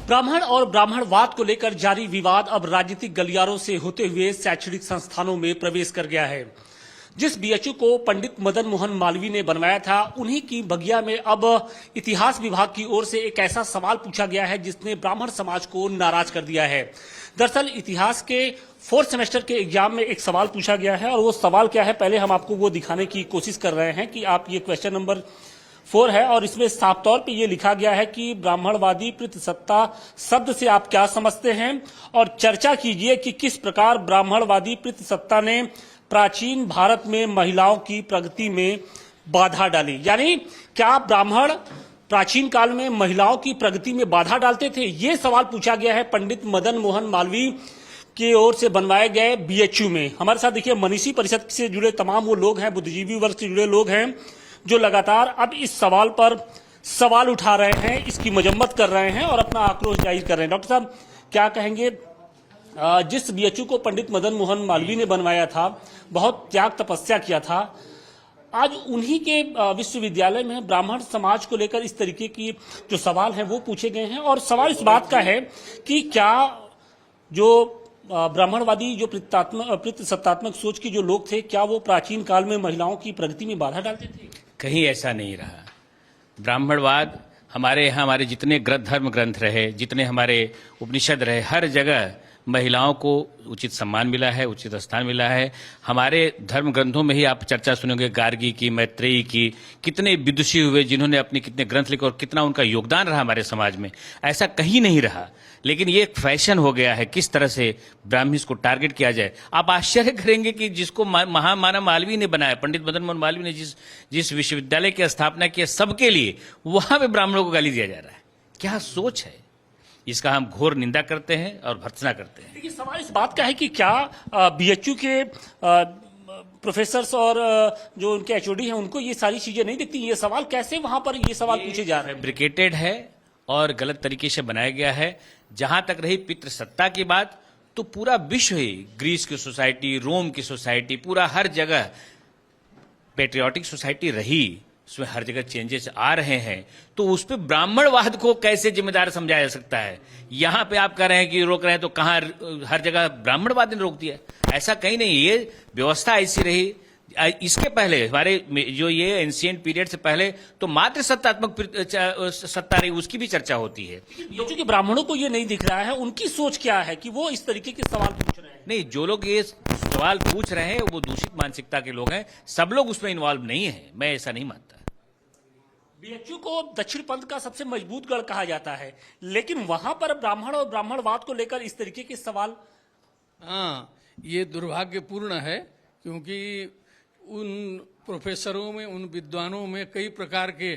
ब्राह्मण और ब्राह्मणवाद को लेकर जारी विवाद अब राजनीतिक गलियारों से होते हुए शैक्षणिक संस्थानों में प्रवेश कर गया है। जिस बीएचयू को पंडित मदन मोहन मालवीय ने बनवाया था, उन्हीं की बगिया में अब इतिहास विभाग की ओर से एक ऐसा सवाल पूछा गया है जिसने ब्राह्मण समाज को नाराज कर दिया है। दरअसल इतिहास के 4th सेमेस्टर के एग्जाम में एक सवाल पूछा गया है और वो सवाल क्या है, पहले हम आपको वो दिखाने की कोशिश कर रहे हैं कि आप ये क्वेश्चन नंबर 4 है और इसमें साफ तौर पे ये लिखा गया है कि ब्राह्मणवादी पितृसत्ता शब्द से आप क्या समझते हैं और चर्चा कीजिए कि किस प्रकार ब्राह्मणवादी पितृसत्ता ने प्राचीन भारत में महिलाओं की प्रगति में बाधा डाली। यानी क्या ब्राह्मण प्राचीन काल में महिलाओं की प्रगति में बाधा डालते थे? ये सवाल पूछा गया है पंडित मदन मोहन मालवीय की ओर से बनवाए गए बीएचयू में। हमारे साथ देखिए मनीषी परिषद से जुड़े तमाम वो लोग हैं, बुद्धिजीवी वर्ग से जुड़े लोग हैं जो लगातार अब इस सवाल पर सवाल उठा रहे हैं, इसकी मजम्मत कर रहे हैं और अपना आक्रोश जाहिर कर रहे हैं। डॉक्टर साहब क्या कहेंगे, जिस बीएचयू को पंडित मदन मोहन मालवीय ने बनवाया था, बहुत त्याग तपस्या किया था, आज उन्हीं के विश्वविद्यालय में ब्राह्मण समाज को लेकर इस तरीके की जो सवाल हैं वो पूछे गए हैं। और सवाल इस बात का है कि क्या जो ब्राह्मणवादी जो पितृसत्तात्मक सोच के जो लोग थे, क्या वो प्राचीन काल में महिलाओं की प्रगति में बाधा डालते थे? कहीं ऐसा नहीं रहा। ब्राह्मणवाद हमारे यहाँ, हमारे जितने धर्म ग्रंथ रहे, जितने हमारे उपनिषद रहे, हर जगह महिलाओं को उचित सम्मान मिला है, उचित स्थान मिला है। हमारे धर्म ग्रंथों में ही आप चर्चा सुनोगे गार्गी की, मैत्रेयी की, कितने विदुषी हुए जिन्होंने अपने कितने ग्रंथ लिखे और कितना उनका योगदान रहा हमारे समाज में। ऐसा कहीं नहीं रहा, लेकिन ये एक फैशन हो गया है किस तरह से ब्राह्मण्स को टारगेट किया जाए। आप आश्चर्य करेंगे कि जिसको महामानव मालवीय ने बनाया, पंडित मदन मोहन मालवीय ने जिस विश्वविद्यालय की स्थापना की सबके लिए, वहां पे ब्राह्मणों को गाली दिया जा रहा है। क्या सोच है, इसका हम घोर निंदा करते हैं और भर्त्सना करते हैं। देखिए सवाल इस बात का है कि क्या बीएचयू के प्रोफेसर्स और जो उनके एचओडी हैं उनको ये सारी चीजें नहीं दिखती? ये सवाल कैसे वहां पर ये सवाल पूछे जा रहे हैं? फैब्रिकेटेड है और गलत तरीके से बनाया गया है। जहां तक रही पितृसत्ता की बात, तो पूरा विश्व ही, ग्रीस की सोसाइटी, रोम की सोसाइटी, पूरा हर जगह पेट्रियाटिक सोसाइटी रही, उसमें हर जगह चेंजेस आ रहे हैं। तो उस पर ब्राह्मणवाद को कैसे जिम्मेदार समझा जा सकता है? यहां पे आप कह रहे हैं कि रोक रहे हैं, तो कहां हर जगह ब्राह्मणवाद ने रोक दिया? ऐसा कहीं नहीं। ये व्यवस्था ऐसी रही। इसके पहले हमारे जो ये एंशिएंट पीरियड से पहले तो मात्र सत्तात्मक सत्ता रही, उसकी भी चर्चा होती है। क्योंकि ब्राह्मणों को ये नहीं दिख रहा है, उनकी सोच क्या है कि वो इस तरीके के सवाल पूछ रहे हैं? नहीं, जो लोग ये सवाल पूछ रहे हैं वो दूषित मानसिकता के लोग हैं। सब लोग उसमें इन्वॉल्व नहीं है, मैं ऐसा नहीं मानता। बीएचयू को दक्षिण पंथ का सबसे मजबूत गढ़ कहा जाता है, लेकिन वहां पर ब्राह्मण और ब्राह्मणवाद को लेकर इस तरीके के सवाल, हाँ, ये दुर्भाग्यपूर्ण है। क्योंकि उन प्रोफेसरों में, उन विद्वानों में कई प्रकार के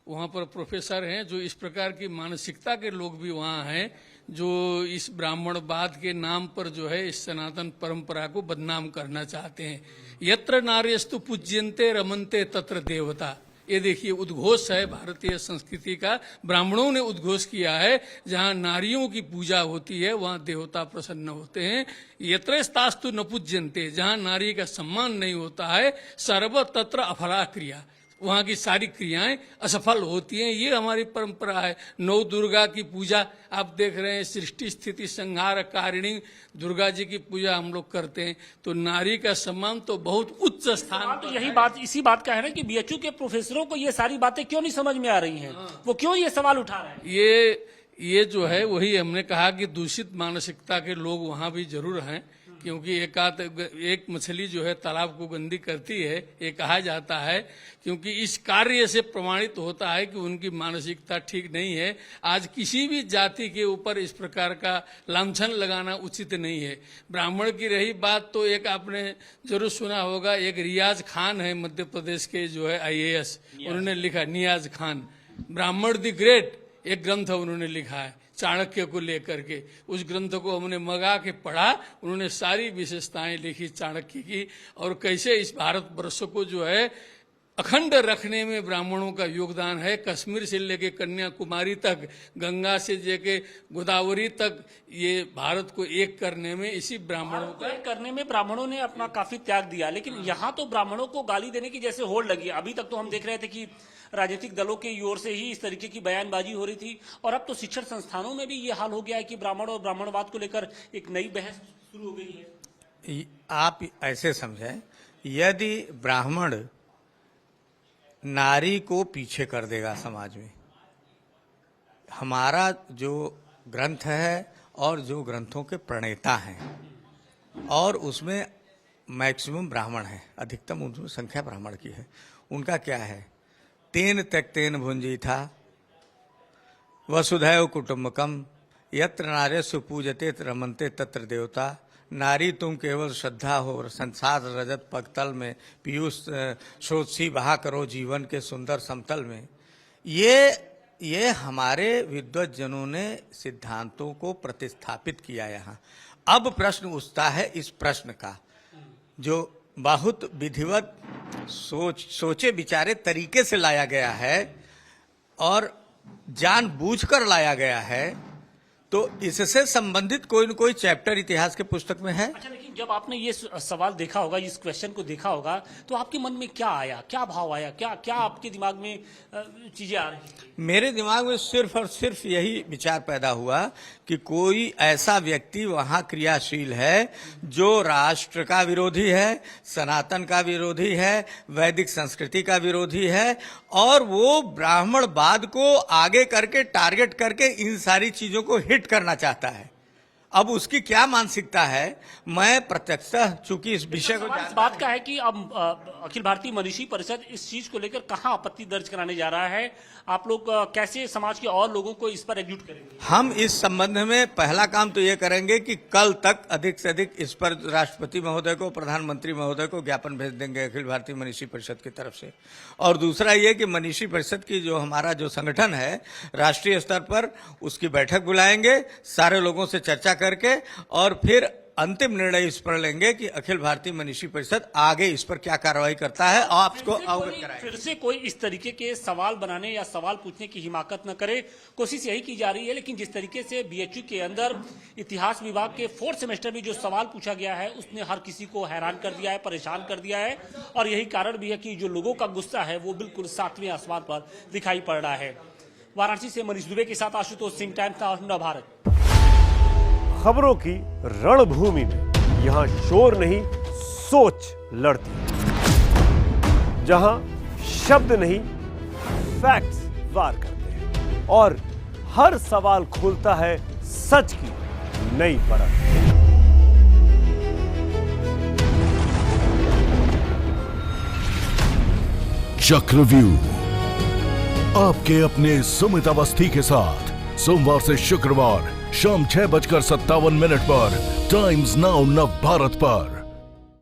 वहाँ पर प्रोफेसर हैं जो इस प्रकार की मानसिकता के लोग भी वहाँ हैं, जो इस ब्राह्मणवाद के नाम पर जो है इस सनातन परंपरा को बदनाम करना चाहते हैं। यत्र नार्यस्तु पूज्यन्ते रमन्ते तत्र देवता, ये देखिए उद्घोष है भारतीय संस्कृति का। ब्राह्मणों ने उद्घोष किया है, जहाँ नारियों की पूजा होती है वहाँ देवता प्रसन्न होते हैं। यत्रस्तास्तु न पूज्यन्ते, जहाँ नारी का सम्मान नहीं होता है, सर्व तत्र अफला क्रिया, वहाँ की सारी क्रियाएं असफल होती हैं। ये हमारी परंपरा है। नौ दुर्गा की पूजा आप देख रहे हैं, सृष्टि स्थिति संहार कारिणी दुर्गा जी की पूजा हम लोग करते हैं। तो नारी का सम्मान तो बहुत उच्च स्थान। तो यही बात, इसी बात का है ना कि बीएचयू के प्रोफेसरों को ये सारी बातें क्यों नहीं समझ में आ रही हैं? वो क्यों ये सवाल उठा रहे हैं? ये जो है वही हमने कहा कि दूषित मानसिकता के लोग वहाँ भी जरूर हैं। क्योंकि एक मछली जो है तालाब को गंदी करती है, ये कहा जाता है। क्योंकि इस कार्य से प्रमाणित होता है कि उनकी मानसिकता ठीक नहीं है। आज किसी भी जाति के ऊपर इस प्रकार का लांछन लगाना उचित नहीं है। ब्राह्मण की रही बात, तो एक आपने जरूर सुना होगा, एक रियाज खान है मध्य प्रदेश के जो है IAS, उन्होंने लिखा, नियाज खान, ब्राह्मण द ग्रेट, एक ग्रंथ उन्होंने लिखा है चाणक्य को लेकर के। उस ग्रंथ को हमने मंगा के पढ़ा, उन्होंने सारी विशेषताएं लिखी चाणक्य की, और कैसे इस भारत वर्ष को जो है अखंड रखने में ब्राह्मणों का योगदान है। कश्मीर से लेके कन्याकुमारी तक, गंगा से लेके गोदावरी तक, ये भारत को एक करने में इसी ब्राह्मणों का तय करने में ब्राह्मणों ने अपना काफी त्याग दिया, लेकिन यहाँ तो ब्राह्मणों को गाली देने की जैसे होड़ लगी। अभी तक तो हम देख रहे थे कि राजनीतिक दलों की ओर से ही इस तरीके की बयानबाजी हो रही थी, और अब तो शिक्षण संस्थानों में भी ये हाल हो गया है कि ब्राह्मण और ब्राह्मणवाद को लेकर एक नई बहस शुरू हो गई है। आप ऐसे समझें, यदि ब्राह्मण नारी को पीछे कर देगा समाज में, हमारा जो ग्रंथ है और जो ग्रंथों के प्रणेता हैं, और उसमें मैक्सिमम ब्राह्मण है, अधिकतम उनमें संख्या ब्राह्मण की है, उनका क्या है? तेन त्यक्तेन भुंजी था वसुधैव कुटुंबकम यत्र नार्यस्व पूजते रमनते तत्र देवता। नारी तुम केवल श्रद्धा हो, संसार रजत पगतल में पीयूष स्रोत बहा करो जीवन के सुंदर समतल में। ये हमारे विद्वज्जनों ने सिद्धांतों को प्रतिस्थापित किया यहाँ। अब प्रश्न उठता है इस प्रश्न का, जो बहुत विधिवत सोचे विचारे तरीके से लाया गया है और जानबूझकर लाया गया है, तो इससे संबंधित कोई न कोई चैप्टर इतिहास के पुस्तक में है। अच्छा, लेकिन जब आपने ये सवाल देखा होगा, इस क्वेश्चन को देखा होगा, तो आपके मन में क्या आया, क्या भाव आया, क्या आपके दिमाग में चीजें आ रही थी? मेरे दिमाग में सिर्फ और सिर्फ यही विचार पैदा हुआ कि कोई ऐसा व्यक्ति वहां क्रियाशील है जो राष्ट्र का विरोधी है, सनातन का विरोधी है, वैदिक संस्कृति का विरोधी है, और वो ब्राह्मणवाद को आगे करके टारगेट करके इन सारी चीजों को हिट करना चाहता है। अब उसकी क्या मानसिकता है, मैं प्रत्यक्षतः चूंकि इस विषय को इस बात का है कि अब अखिल भारतीय मनीषी परिषद इस चीज को लेकर कहां आपत्ति दर्ज कराने जा रहा है? आप लोग कैसे समाज के और लोगों को इस पर एकजुट करेंगे? हम इस संबंध में पहला काम तो ये करेंगे कि कल तक अधिक से अधिक इस पर राष्ट्रपति महोदय को, प्रधानमंत्री महोदय को ज्ञापन भेज देंगे अखिल भारतीय मनीषी परिषद की तरफ से। और दूसरा ये कि मनीषी परिषद की जो हमारा जो संगठन है राष्ट्रीय स्तर पर, उसकी बैठक बुलाएंगे सारे लोगों से चर्चा करके, और फिर अंतिम निर्णय इस पर लेंगे कि अखिल भारतीय मनीषी परिषद आगे इस पर क्या कार्रवाई करता है, आपको अवगत कराएंगे। फिर से कोई इस तरीके के सवाल बनाने या सवाल पूछने की हिमाकत न करे, कोशिश यही की जा रही है। लेकिन जिस तरीके से बीएचयू के अंदर इतिहास विभाग के 4th सेमेस्टर में जो सवाल पूछा गया है, उसने हर किसी को हैरान कर दिया है, परेशान कर दिया है, और यही कारण भी है कि जो लोगों का गुस्सा है वो बिल्कुल 7वें आसमान पर दिखाई पड़ रहा है। वाराणसी से मनीष दुबे के साथ आशुतोष सिंह, टाइम्स नाउ भारत। खबरों की रणभूमि में यहां शोर नहीं, सोच लड़ती है। जहां शब्द नहीं, फैक्ट्स वार करते हैं, और हर सवाल खोलता है सच की नई परत। चक्रव्यूह आपके अपने सुमित अवस्थी के साथ सोमवार से शुक्रवार शाम 6:57 पर टाइम्स नाउ नव भारत पर।